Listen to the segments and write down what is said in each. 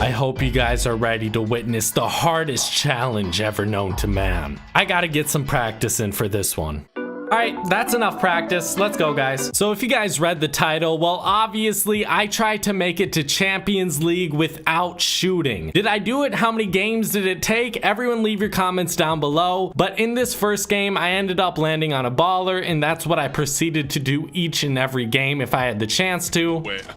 I hope you guys are ready to witness the hardest challenge ever known to man. I gotta get some practice in for this one. Alright, that's enough practice. Let's go, guys. So if you guys read the title, well, obviously, I tried to make it to Champions League without shooting. Did I do it? How many games did it take? Everyone leave your comments down below. But in this first game, I ended up landing on a baller, and that's what I proceeded to do each and every game if I had the chance to. Wait.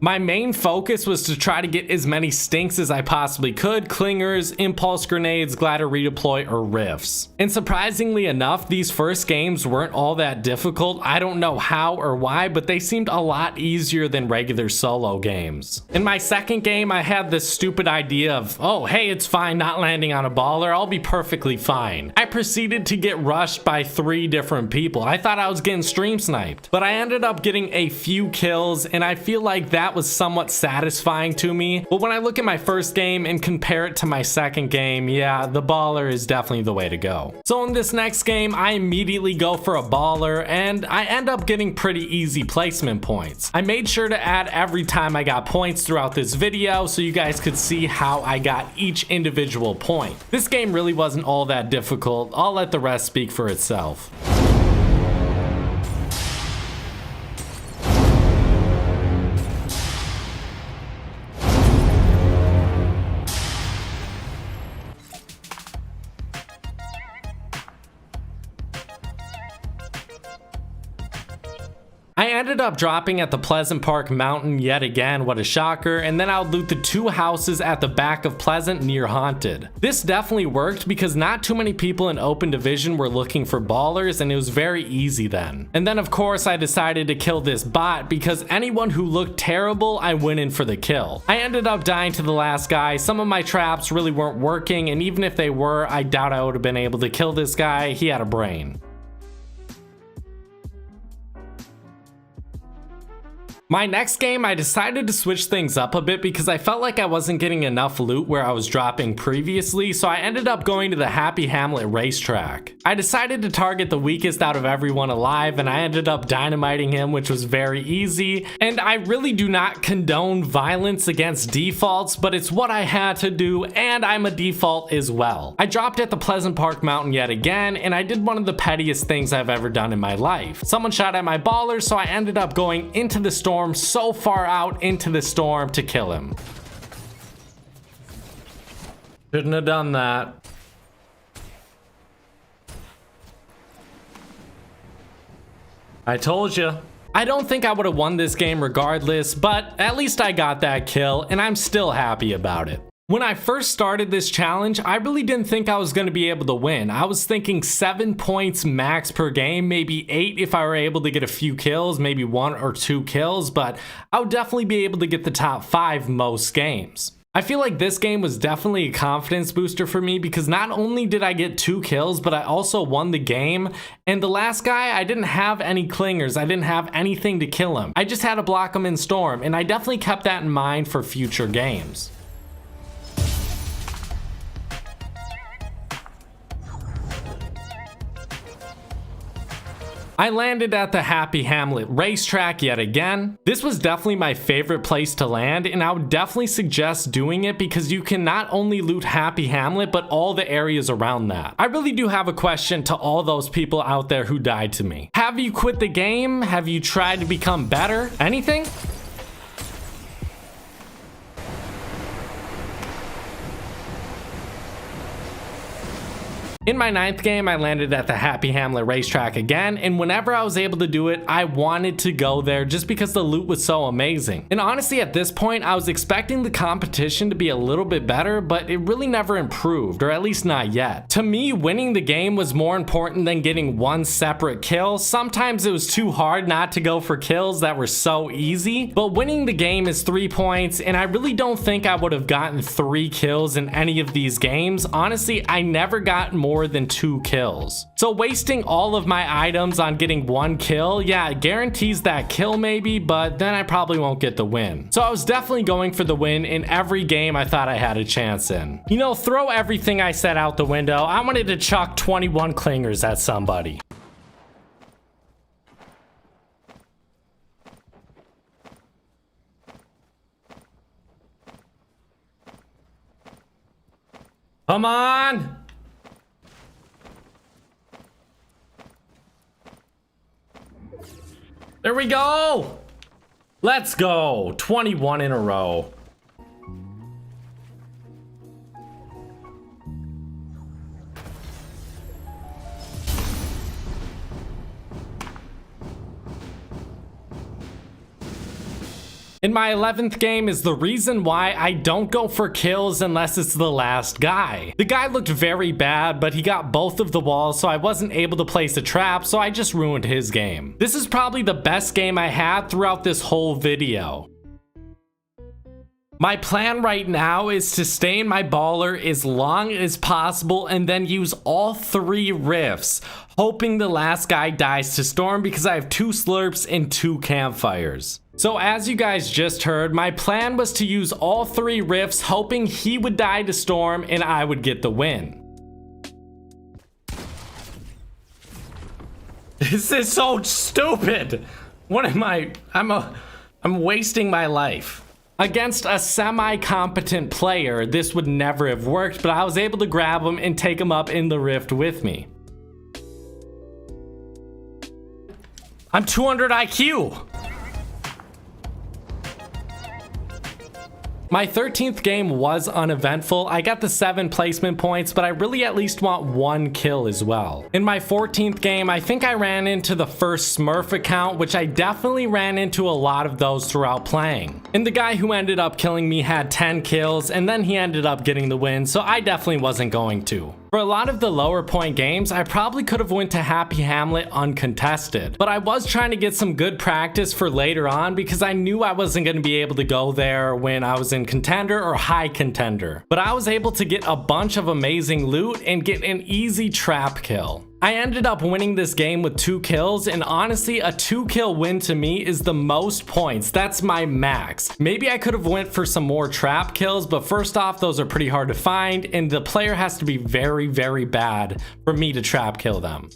My main focus was to try to get as many stinks as I possibly could, clingers, impulse grenades, glider redeploy, or rifts. And surprisingly enough, these first games weren't all that difficult. I don't know how or why, but they seemed a lot easier than regular solo games. In my second game, I had this stupid idea of, oh, hey, it's fine not landing on a baller, I'll be perfectly fine. I proceeded to get rushed by 3 different people. I thought I was getting stream sniped, but I ended up getting a few kills, and I feel like that was somewhat satisfying to me. But when I look at my first game and compare it to my second game, yeah, the baller is definitely the way to go. So in this next game, I immediately go for a baller, and I end up getting pretty easy placement points. I made sure to add every time I got points throughout this video so you guys could see how I got each individual point. This game really wasn't all that difficult. I'll let the rest speak for itself. I ended up dropping at the Pleasant Park Mountain yet again, what a shocker, and then I'll loot the 2 houses at the back of Pleasant near Haunted. This definitely worked because not too many people in open division were looking for ballers, and it was very easy then. And then of course I decided to kill this bot because anyone who looked terrible, I went in for the kill. I ended up dying to the last guy. Some of my traps really weren't working, and even if they were, I doubt I would have been able to kill this guy. He had a brain. My next game, I decided to switch things up a bit because I felt like I wasn't getting enough loot where I was dropping previously, so I ended up going to the Happy Hamlet racetrack. I decided to target the weakest out of everyone alive, and I ended up dynamiting him, which was very easy. And I really do not condone violence against defaults, but it's what I had to do, and I'm a default as well. I dropped at the Pleasant Park Mountain yet again, and I did one of the pettiest things I've ever done in my life. Someone shot at my baller, so I ended up going into the storm, so far out into the storm to kill him. Shouldn't have done that. I told you. I don't think I would have won this game regardless, but at least I got that kill, and I'm still happy about it. When I first started this challenge, I really didn't think I was going to be able to win. I was thinking 7 points max per game, maybe 8 if I were able to get a few kills, maybe 1 or 2 kills, but I would definitely be able to get the top 5 most games. I feel like this game was definitely a confidence booster for me because not only did I get 2 kills, but I also won the game. And the last guy, I didn't have any clingers. I didn't have anything to kill him. I just had to block him in storm, and I definitely kept that in mind for future games. I landed at the Happy Hamlet racetrack yet again. This was definitely my favorite place to land, and I would definitely suggest doing it because you can not only loot Happy Hamlet, but all the areas around that. I really do have a question to all those people out there who died to me. Have you quit the game? Have you tried to become better? Anything? In my 9th game, I landed at the Happy Hamlet racetrack again, and whenever I was able to do it, I wanted to go there just because the loot was so amazing. And honestly, at this point, I was expecting the competition to be a little bit better, but it really never improved, or at least not yet. To me, winning the game was more important than getting 1 separate kill. Sometimes it was too hard not to go for kills that were so easy, but winning the game is 3 points, and I really don't think I would have gotten 3 kills in any of these games. Honestly, I never got more than 2 kills. So wasting all of my items on getting 1 kill, yeah, it guarantees that kill maybe, but then I probably won't get the win. So I was definitely going for the win in every game I thought I had a chance in. You know, throw everything I said out the window. I wanted to chuck 21 clingers at somebody. Come on. There we go. Let's go. 21 in a row. In my 11th game is the reason why I don't go for kills unless it's the last guy. The guy looked very bad, but he got both of the walls, so I wasn't able to place a trap, so I just ruined his game. This is probably the best game I had throughout this whole video. My plan right now is to stay in my baller as long as possible and then use all 3 rifts, hoping the last guy dies to storm because I have 2 slurps and 2 campfires. So as you guys just heard, my plan was to use all 3 rifts, hoping he would die to storm and I would get the win. This is so stupid. What am I? I'm wasting my life. Against a semi-competent player, this would never have worked, but I was able to grab him and take him up in the rift with me. I'm 200 IQ. My 13th game was uneventful. I got the 7 placement points, but I really at least want 1 kill as well. In my 14th game, I think I ran into the first Smurf account, which I definitely ran into a lot of those throughout playing. And the guy who ended up killing me had 10 kills, and then he ended up getting the win, so I definitely wasn't going to. For a lot of the lower point games, I probably could have went to Happy Hamlet uncontested, but I was trying to get some good practice for later on because I knew I wasn't going to be able to go there when I was in contender or high contender. But I was able to get a bunch of amazing loot and get an easy trap kill. I ended up winning this game with 2 kills, and honestly, a 2-kill win to me is the most points. That's my max. Maybe I could have went for some more trap kills, but first off, those are pretty hard to find, and the player has to be very, very bad for me to trap kill them.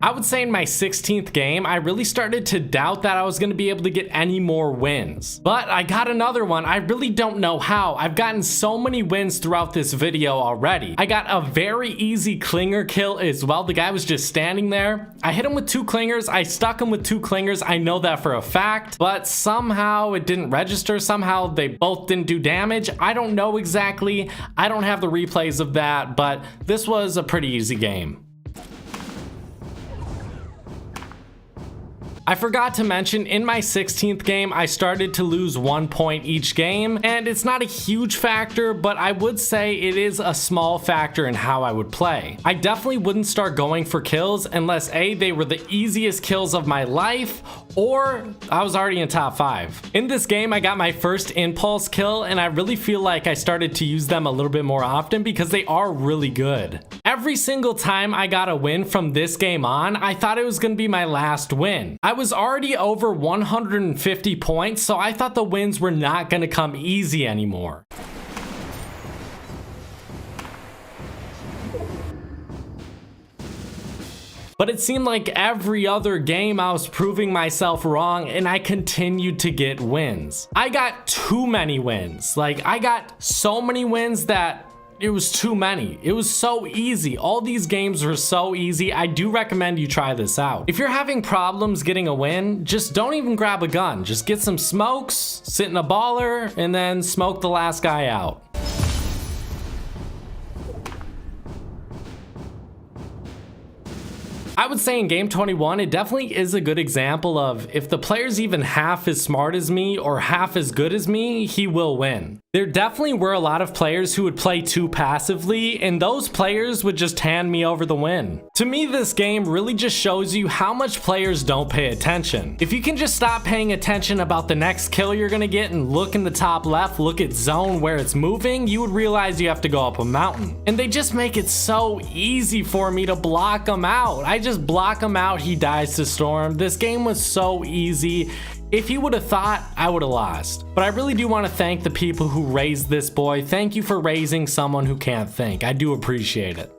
I would say in my 16th game, I really started to doubt that I was going to be able to get any more wins. But I got another one. I really don't know how. I've gotten so many wins throughout this video already. I got a very easy clinger kill as well. The guy was just standing there. I hit him with 2 clingers. I stuck him with 2 clingers. I know that for a fact. But somehow it didn't register. Somehow they both didn't do damage. I don't know exactly. I don't have the replays of that. But this was a pretty easy game. I forgot to mention, in my 16th game, I started to lose 1 point each game, and it's not a huge factor, but I would say it is a small factor in how I would play. I definitely wouldn't start going for kills unless A, they were the easiest kills of my life, or I was already in top 5. In this game, I got my first impulse kill, and I really feel like I started to use them a little bit more often because they are really good. Every single time I got a win from this game on, I thought it was going to be my last win. I was already over 150 points, so I thought the wins were not going to come easy anymore. But it seemed like every other game I was proving myself wrong, and I continued to get wins. I got too many wins. Like, I got so many wins that it was too many. It was so easy. All these games were so easy. I do recommend you try this out. If you're having problems getting a win, just don't even grab a gun. Just get some smokes, sit in a baller, and then smoke the last guy out. I would say in game 21, it definitely is a good example of if the player's even half as smart as me or half as good as me, he will win. There definitely were a lot of players who would play too passively, and those players would just hand me over the win. To me, this game really just shows you how much players don't pay attention. If you can just stop paying attention about the next kill you're gonna get and look in the top left, look at zone where it's moving, you would realize you have to go up a mountain. And they just make it so easy for me to block them out. I just block him out, he dies to storm. This game was so easy. If he would have thought, I would have lost. But I really do want to thank the people who raised this boy. Thank you for raising someone who can't think. I do appreciate it.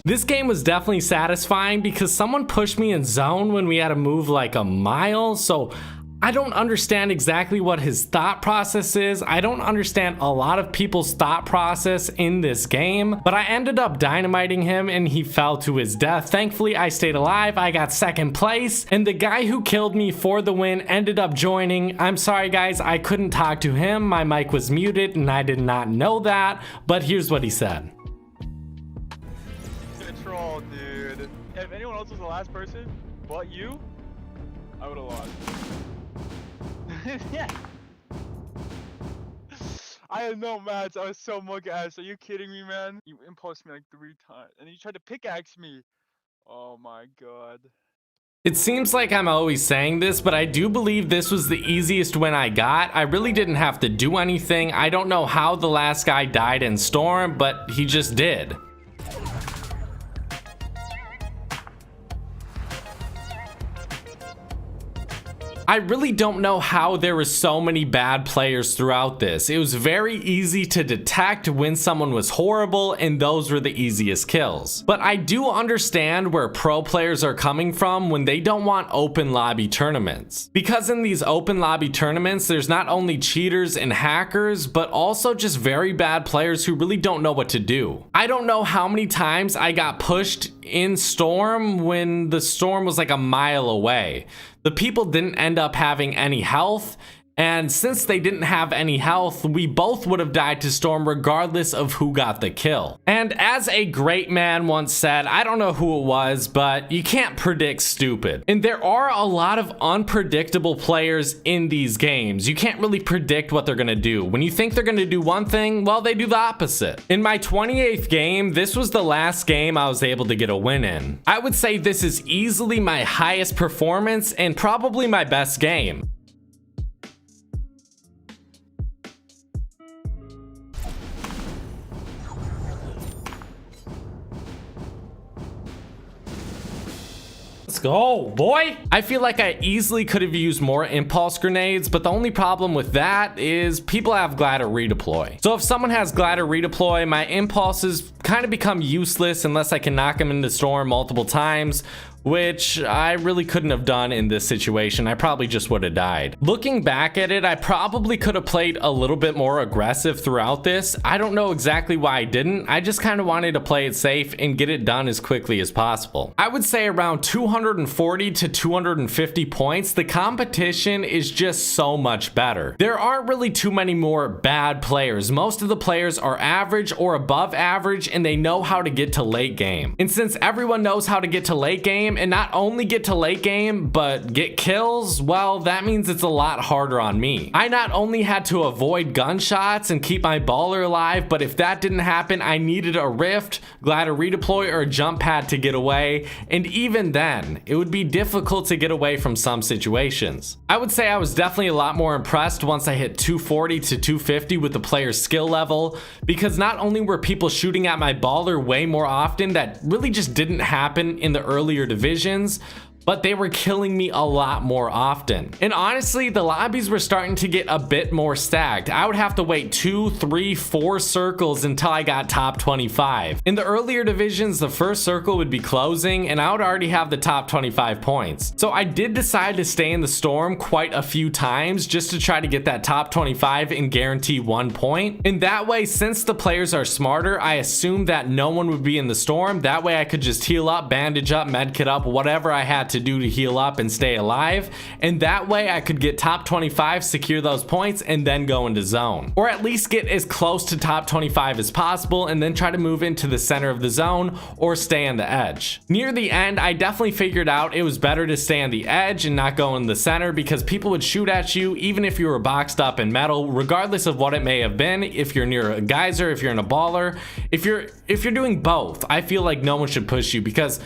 This game was definitely satisfying because someone pushed me in zone when we had to move like a mile, so I don't understand exactly what his thought process is. I don't understand a lot of people's thought process in this game, but I ended up dynamiting him and he fell to his death. Thankfully, I stayed alive. I got second place, and the guy who killed me for the win ended up joining. I'm sorry, guys, I couldn't talk to him. My mic was muted and I did not know that, but here's what he said. Troll, dude. If anyone else was the last person but you, I would have lost. Yeah. I had no mats. I was so mug ass. Are you kidding me, man? You impulsed me like 3 times, and you tried to pickaxe me. Oh my god. It seems like I'm always saying this, but I do believe this was the easiest win I got. I really didn't have to do anything. I don't know how the last guy died in Storm, but he just did. I really don't know how there were so many bad players throughout this. It was very easy to detect when someone was horrible, and those were the easiest kills. But I do understand where pro players are coming from when they don't want open lobby tournaments. Because in these open lobby tournaments, there's not only cheaters and hackers, but also just very bad players who really don't know what to do. I don't know how many times I got pushed in Storm when the Storm was like a mile away. The people didn't end up having any health, and since they didn't have any health, we both would have died to Storm regardless of who got the kill. And as a great man once said, I don't know who it was, but you can't predict stupid. And there are a lot of unpredictable players in these games. You can't really predict what they're gonna do. When you think they're gonna do one thing, well, they do the opposite. In my 28th game, this was the last game I was able to get a win in. I would say this is easily my highest performance and probably my best game. Let's go, boy. I feel like I easily could have used more impulse grenades, but the only problem with that is people have glider redeploy. So if someone has glider redeploy, my impulses kind of become useless unless I can knock them into Storm multiple times, which I really couldn't have done in this situation. I probably just would have died. Looking back at it, I probably could have played a little bit more aggressive throughout this. I don't know exactly why I didn't. I just kind of wanted to play it safe and get it done as quickly as possible. I would say around 240 to 250 points, the competition is just so much better. There aren't really too many more bad players. Most of the players are average or above average, and they know how to get to late game. And since everyone knows how to get to late game, and not only get to late game, but get kills, well, that means it's a lot harder on me. I not only had to avoid gunshots and keep my baller alive, but if that didn't happen, I needed a rift, glider redeploy, or a jump pad to get away, and even then, it would be difficult to get away from some situations. I would say I was definitely a lot more impressed once I hit 240 to 250 with the player's skill level, because not only were people shooting at my baller way more often, that really just didn't happen in the earlier divisions, but they were killing me a lot more often. And honestly, the lobbies were starting to get a bit more stacked. I would have to wait 2, 3, 4 circles until I got top 25. In the earlier divisions, the first circle would be closing and I would already have the top 25 points. So I did decide to stay in the Storm quite a few times just to try to get that top 25 and guarantee 1 point. And that way, since the players are smarter, I assumed that no one would be in the Storm. That way I could just heal up, bandage up, medkit up, whatever I had to do to heal up and stay alive, and that way I could get top 25, secure those points, and then go into zone, or at least get as close to top 25 as possible and then try to move into the center of the zone or stay on the edge. Near the end, I definitely figured out it was better to stay on the edge and not go in the center, because people would shoot at you even if you were boxed up in metal, regardless of what it may have been. If you're near a geyser, if you're in a baller, if you're doing both, I feel like no one should push you, because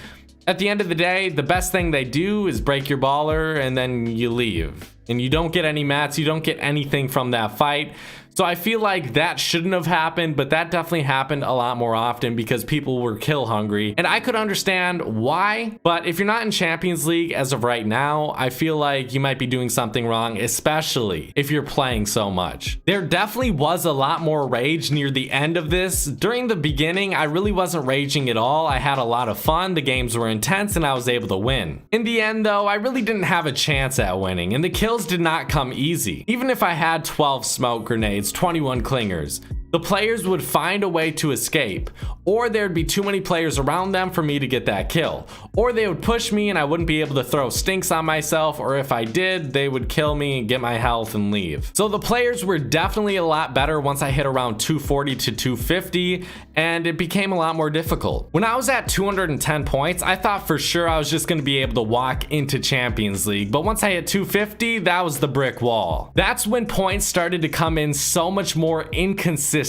at the end of the day, the best thing they do is break your baller and then you leave. And you don't get any mats, you don't get anything from that fight. So I feel like that shouldn't have happened, but that definitely happened a lot more often because people were kill hungry, and I could understand why. But if you're not in Champions League as of right now, I feel like you might be doing something wrong, especially if you're playing so much. There definitely was a lot more rage near the end of this. During the beginning, I really wasn't raging at all. I had a lot of fun, the games were intense, and I was able to win. In the end though, I really didn't have a chance at winning, and the kills did not come easy. Even if I had 12 smoke grenades, 21 clingers, the players would find a way to escape, or there'd be too many players around them for me to get that kill, or they would push me and I wouldn't be able to throw stinks on myself, or if I did, they would kill me and get my health and leave. So the players were definitely a lot better once I hit around 240 to 250, and it became a lot more difficult. When I was at 210 points, I thought for sure I was just going to be able to walk into Champions League, but once I hit 250, that was the brick wall. That's when points started to come in so much more inconsistently.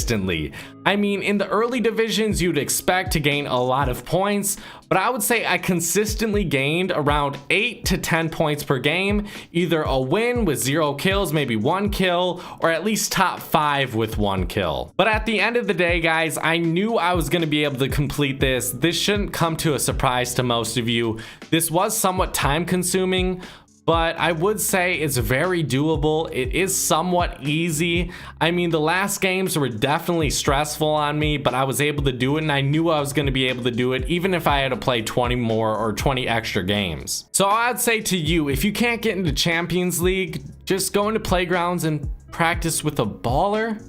I mean, in the early divisions, you'd expect to gain a lot of points, but I would say I consistently gained around 8 to 10 points per game, either a win with 0 kills, maybe 1 kill, or at least top 5 with 1 kill. But at the end of the day, guys, I knew I was going to be able to complete this. This shouldn't come to a surprise to most of you. This was somewhat time consuming, but I would say it's very doable. It is somewhat easy. I mean, the last games were definitely stressful on me, but I was able to do it, and I knew I was going to be able to do it even if I had to play 20 more or 20 extra games. So I'd say to you, if you can't get into Champions League, just go into playgrounds and practice with a baller.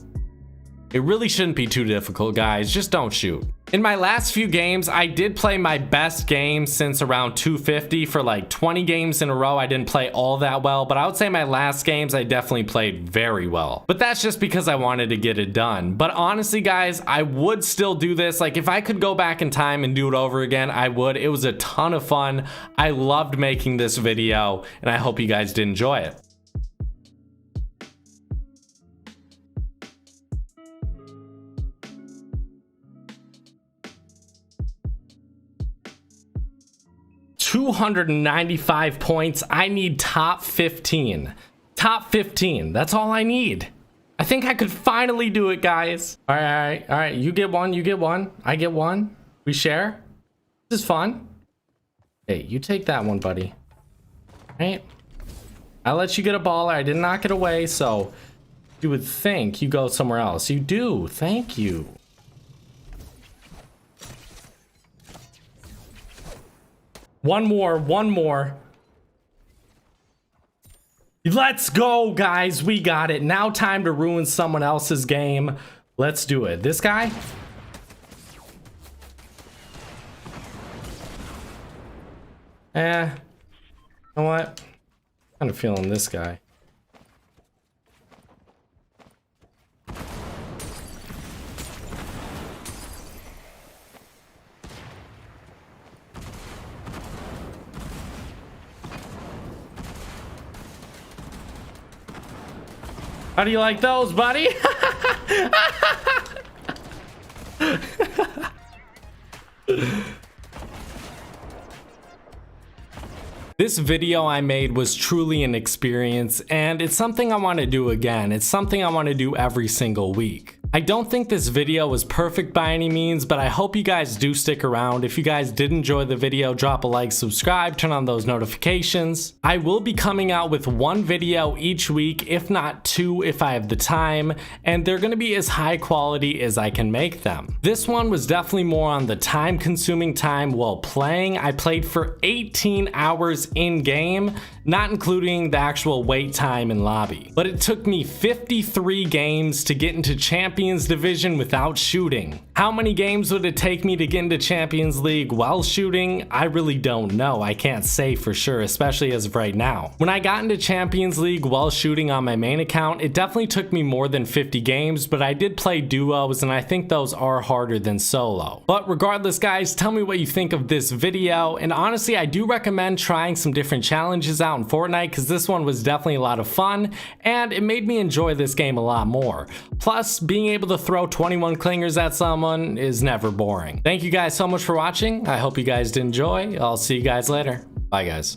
It really shouldn't be too difficult, guys. Just don't shoot. In my last few games, I did play my best game since around 250. For like 20 games in a row, I didn't play all that well, but I would say my last games, I definitely played very well. But that's just because I wanted to get it done. But honestly, guys, I would still do this. Like, if I could go back in time and do it over again, I would. It was a ton of fun. I loved making this video, and I hope you guys did enjoy it. $295 points. I need top 15. Top 15. That's all I need. I think I could finally do it, guys. All right. You get one. You get one. I get one. We share. This is fun. Hey, you take that one, buddy. All right. I let you get a baller. I didn't knock it away, so you would think you go somewhere else. You do. Thank you. One more. Let's go, guys. We got it. Now time to ruin someone else's game. Let's do it. This guy? You know what? Kind of feeling this guy. How do you like those, buddy? This video I made was truly an experience, and it's something I want to do again. It's something I want to do every single week. I don't think this video was perfect by any means, but I hope you guys do stick around. If you guys did enjoy the video, drop a like, subscribe, turn on those notifications. I will be coming out with one video each week, if not two if I have the time, and they're going to be as high quality as I can make them. This one was definitely more on the time-consuming time while playing. I played for 18 hours in-game, not including the actual wait time in lobby. But it took me 53 games to get into Champions Division without shooting. How many games would it take me to get into Champions League while shooting? I really don't know. I can't say for sure, especially as of right now. When I got into Champions League while shooting on my main account, it definitely took me more than 50 games, but I did play duos, and I think those are harder than solo. But regardless, guys, tell me what you think of this video, and honestly, I do recommend trying some different challenges out in Fortnite, because this one was definitely a lot of fun, and it made me enjoy this game a lot more. Plus, being able to throw 21 clingers at someone is never boring. Thank you guys so much for watching. I hope you guys did enjoy. I'll see you guys later. Bye, guys.